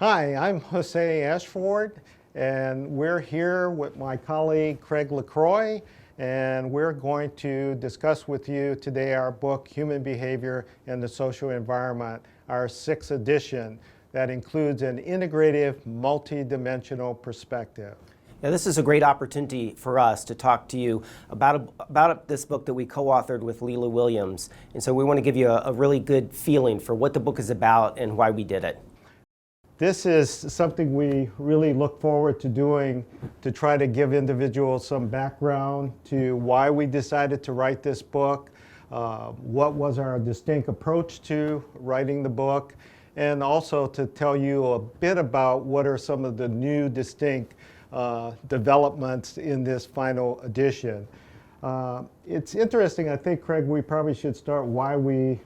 Hi, I'm Jose Ashford, and we're here with my colleague Craig Lecroy, and we're going to discuss with you today our book, Human Behavior and the Social Environment, our 6th edition that includes an integrative, multi-dimensional perspective. Now, this is a great opportunity for us to talk to you about this book that we co-authored with Leila Williams. And so we want to give you a really good feeling for what the book is about and why we did it. This is something we really look forward to doing to try to give individuals some background to why we decided to write this book, what was our distinct approach to writing the book, and also to tell you a bit about what are some of the new distinct developments in this final edition. It's interesting, I think, Craig, we probably should start why we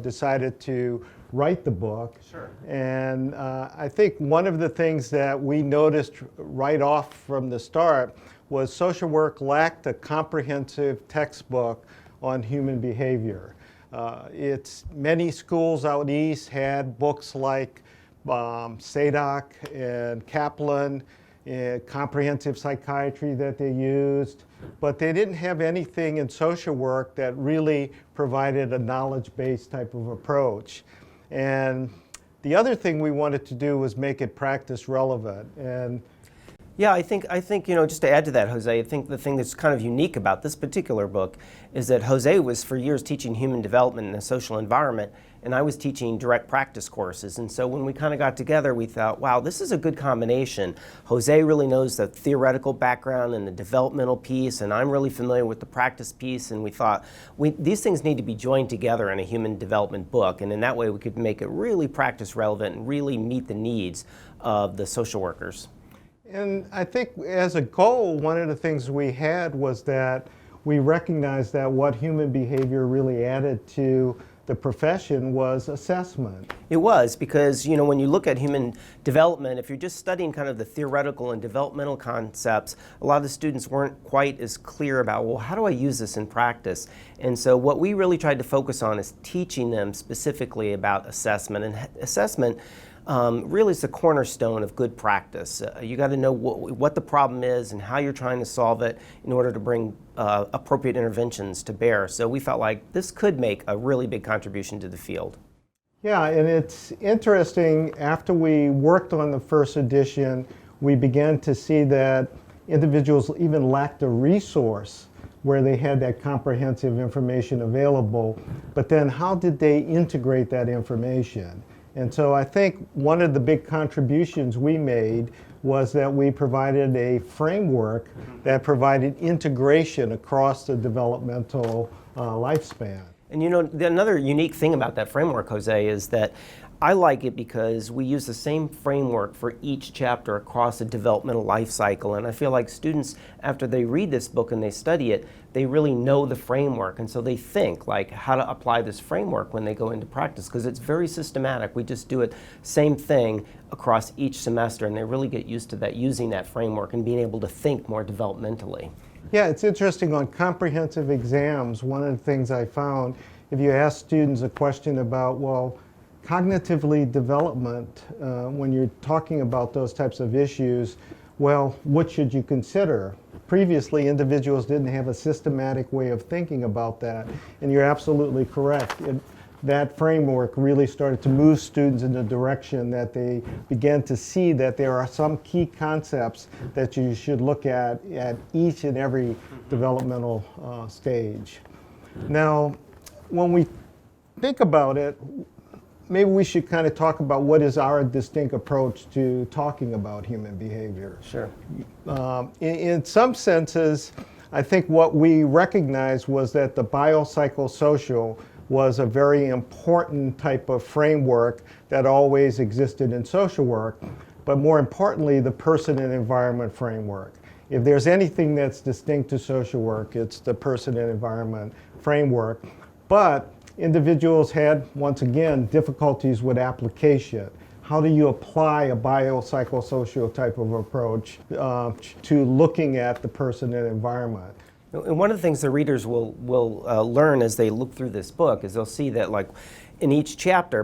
decided to write the book. Sure. And I think one of the things that we noticed right off from the start was social work lacked a comprehensive textbook on human behavior. Many schools out east had books like Sadok and Kaplan, comprehensive psychiatry that they used, but they didn't have anything in social work that really provided a knowledge-based type of approach. And the other thing we wanted to do was make it practice relevant. And yeah, I think just to add to that, Jose, I think the thing that's kind of unique about this particular book is that Jose was for years teaching human development in a social environment, and I was teaching direct practice courses. And so when we kind of got together, we thought, wow, this is a good combination. Jose really knows the theoretical background and the developmental piece, and I'm really familiar with the practice piece, and we thought these things need to be joined together in a human development book, and in that way we could make it really practice relevant and really meet the needs of the social workers. And I think as a goal, one of the things we had was that we recognized that what human behavior really added to the profession was assessment. It was, because when you look at human development, if you're just studying kind of the theoretical and developmental concepts, a lot of the students weren't quite as clear about, well, how do I use this in practice? And so what we really tried to focus on is teaching them specifically about assessment. And assessment really is the cornerstone of good practice. You got to know what the problem is and how you're trying to solve it in order to bring appropriate interventions to bear. So we felt like this could make a really big contribution to the field. Yeah, and it's interesting, after we worked on the first edition, we began to see that individuals even lacked a resource where they had that comprehensive information available, but then how did they integrate that information? And so I think one of the big contributions we made was that we provided a framework that provided integration across the developmental lifespan. And another unique thing about that framework, Jose, is that I like it because we use the same framework for each chapter across a developmental life cycle. And I feel like students, after they read this book and they study it, they really know the framework. And so they think like how to apply this framework when they go into practice, because it's very systematic. We just do it same thing across each semester, and they really get used to that, using that framework and being able to think more developmentally. Yeah, it's interesting on comprehensive exams. One of the things I found, if you ask students a question about, well, cognitively development, when you're talking about those types of issues, well, what should you consider? Previously, individuals didn't have a systematic way of thinking about that, and you're absolutely correct. That framework really started to move students in the direction that they began to see that there are some key concepts that you should look at each and every developmental stage. Now, when we think about it, maybe we should kind of talk about what is our distinct approach to talking about human behavior. Sure. In some senses, I think what we recognized was that the biopsychosocial was a very important type of framework that always existed in social work, but more importantly, the person and environment framework. If there's anything that's distinct to social work, it's the person and environment framework. But individuals had, once again, difficulties with application. How do you apply a biopsychosocial type of approach to looking at the person and environment? And one of the things the readers will learn as they look through this book is they'll see that, like, in each chapter,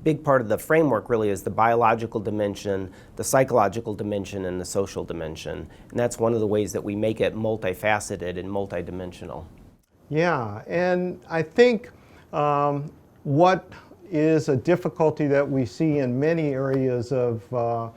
big part of the framework really is the biological dimension, the psychological dimension, and the social dimension. And that's one of the ways that we make it multifaceted and multidimensional. Yeah, and I think what is a difficulty that we see in many areas of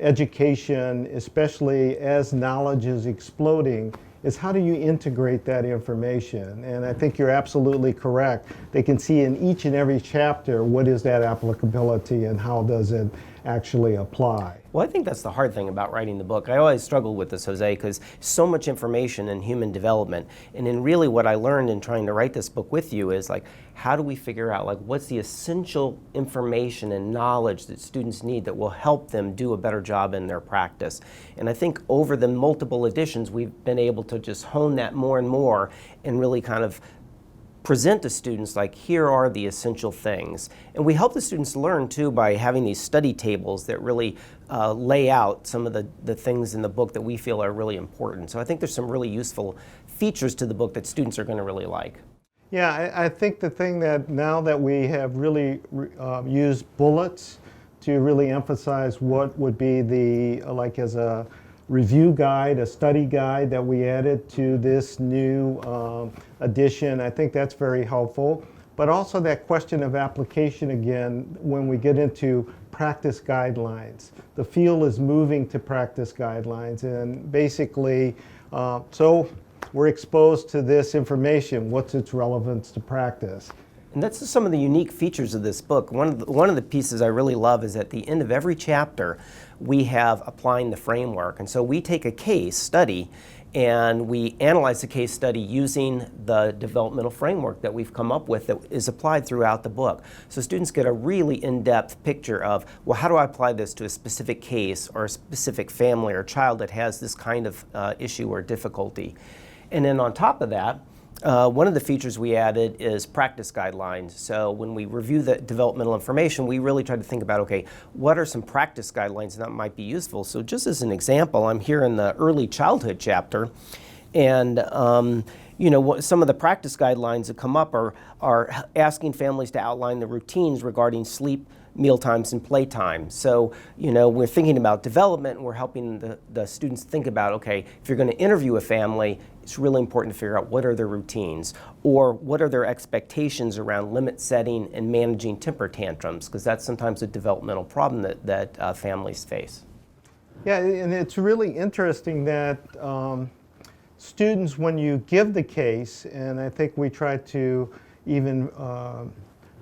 education, especially as knowledge is exploding, is how do you integrate that information? And I think you're absolutely correct. They can see in each and every chapter what is that applicability and how does it actually apply. Well, I think that's the hard thing about writing the book. I always struggle with this, Jose, because so much information in human development. And then really what I learned in trying to write this book with you is like, how do we figure out like what's the essential information and knowledge that students need that will help them do a better job in their practice? And I think over the multiple editions, we've been able to just hone that more and more and really kind of present to students like, here are the essential things. And we help the students learn too by having these study tables that really lay out some of the things in the book that we feel are really important. So I think there's some really useful features to the book that students are going to really like. Yeah, I think the thing that now that we have really used bullets to really emphasize what would be the, like as a review guide, a study guide that we added to this new edition. I think that's very helpful. But also that question of application again, when we get into practice guidelines. The field is moving to practice guidelines, and basically, so we're exposed to this information. What's its relevance to practice? And that's some of the unique features of this book. One of the pieces I really love is at the end of every chapter, we have applying the framework. And so we take a case study and we analyze the case study using the developmental framework that we've come up with that is applied throughout the book. So students get a really in-depth picture of, well, how do I apply this to a specific case or a specific family or child that has this kind of issue or difficulty. And then on top of that, one of the features we added is practice guidelines. So when we review the developmental information, we really try to think about, okay, what are some practice guidelines that might be useful? So just as an example, I'm here in the early childhood chapter, and you know, some of the practice guidelines that come up are asking families to outline the routines regarding sleep, meal times, and playtime. So, you know, we're thinking about development, and we're helping the students think about, okay, if you're going to interview a family, it's really important to figure out what are their routines, or what are their expectations around limit setting and managing temper tantrums, because that's sometimes a developmental problem that families face. Yeah, and it's really interesting that students, when you give the case, and I think we try to even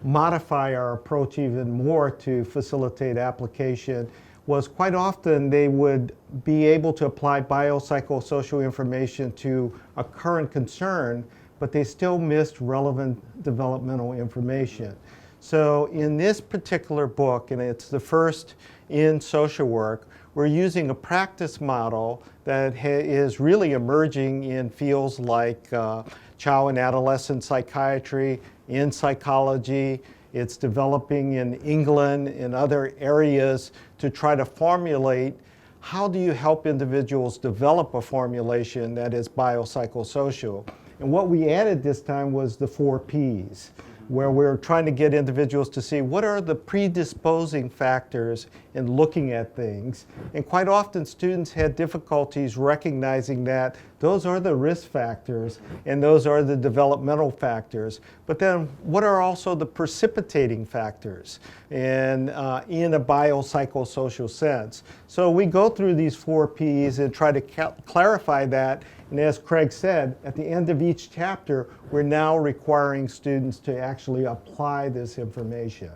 modify our approach even more to facilitate application, was quite often they would be able to apply biopsychosocial information to a current concern, but they still missed relevant developmental information. So in this particular book, and it's the first in social work, we're using a practice model that is really emerging in fields like child and adolescent psychiatry, in psychology. It's developing in England and other areas to try to formulate how do you help individuals develop a formulation that is biopsychosocial. And what we added this time was the 4 Ps, where we're trying to get individuals to see what are the predisposing factors in looking at things. And quite often students had difficulties recognizing that those are the risk factors and those are the developmental factors. But then what are also the precipitating factors in a biopsychosocial sense? So we go through these 4 Ps and try to clarify that. And as Craig said, at the end of each chapter, we're now requiring students to actually apply this information.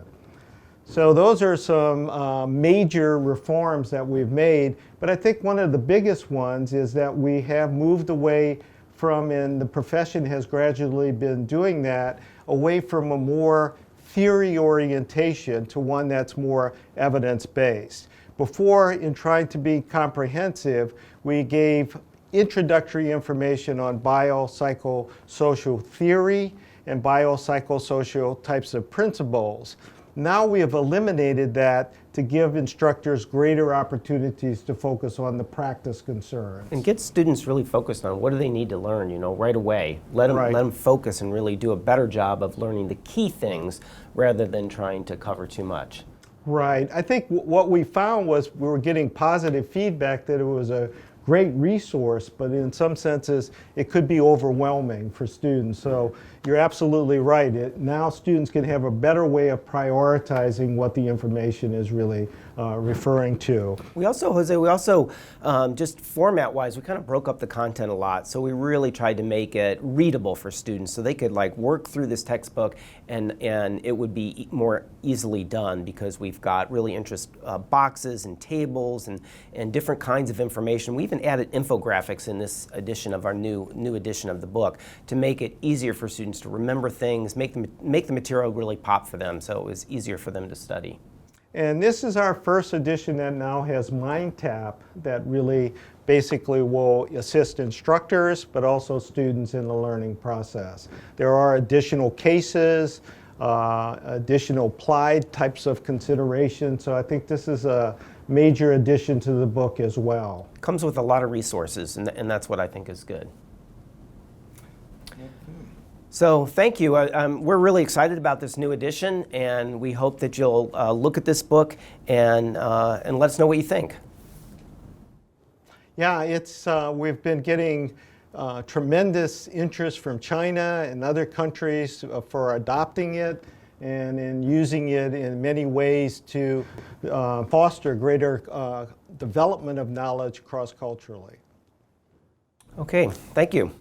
So those are some major reforms that we've made. But I think one of the biggest ones is that we have moved away from, and the profession has gradually been doing that, away from a more theory orientation to one that's more evidence-based. Before, in trying to be comprehensive, we gave introductory information on biopsychosocial theory and biopsychosocial types of principles. Now we have eliminated that to give instructors greater opportunities to focus on the practice concerns. And get students really focused on what do they need to learn, right away. Let them focus and really do a better job of learning the key things rather than trying to cover too much. Right. I think what we found was we were getting positive feedback that it was a great resource, but in some senses it could be overwhelming for students. So you're absolutely right. Now students can have a better way of prioritizing what the information is really referring to. We also, Jose, just format-wise, we kind of broke up the content a lot. So we really tried to make it readable for students so they could work through this textbook and it would be more easily done because we've got really interesting boxes and tables and different kinds of information. We even added infographics in this edition of our new edition of the book to make it easier for students to remember things, make the material really pop for them so it was easier for them to study. And this is our first edition that now has MindTap that really basically will assist instructors but also students in the learning process. There are additional cases, additional applied types of consideration, so I think this is a major addition to the book as well. Comes with a lot of resources and that's what I think is good. So thank you. We're really excited about this new edition, and we hope that you'll look at this book and let us know what you think. Yeah, we've been getting tremendous interest from China and other countries for adopting it and in using it in many ways to foster greater development of knowledge cross-culturally. Okay, thank you.